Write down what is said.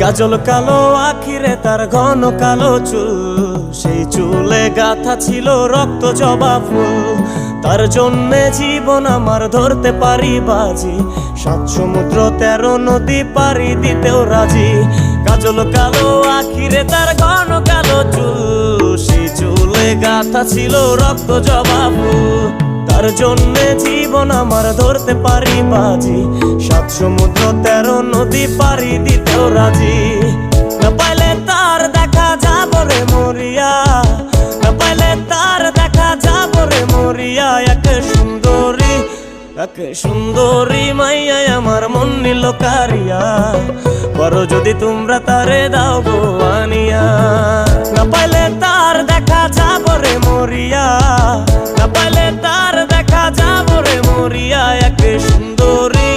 কাজল কালো আখিরে তার ঘন কালো চুল, সেই চুলে গাথা ছিল রক্ত জবা ফুল। তার জন্যে জীবন আমার ধরতে পারি বাজি, 7 সমুদ্র 13 নদী পারি দিতেও রাজি। কাজল কালো আখিরে তার ঘন কালো চুল, সেই চুলে গাথা ছিল রক্ত জবা ফুল। তার জন্যে জীবন আমার ধরতে পারি বাজি, 7 সমুদ্র 13 নদী পারি দিতেও রাজি। না পাইলে তার দেখা যাব রে মরিয়া, না পাইলে তার দেখা যাব রে মরিয়া। একে সুন্দরী মাইয়া আমার মন নিল কারিয়া, করো যদি তোমরা তারে দাও গো আনিয়া। না পাইলে তার দেখা যাব রে মরিয়া, না পাইলে তার দেখা যাব রে মরিয়া। একে সুন্দরী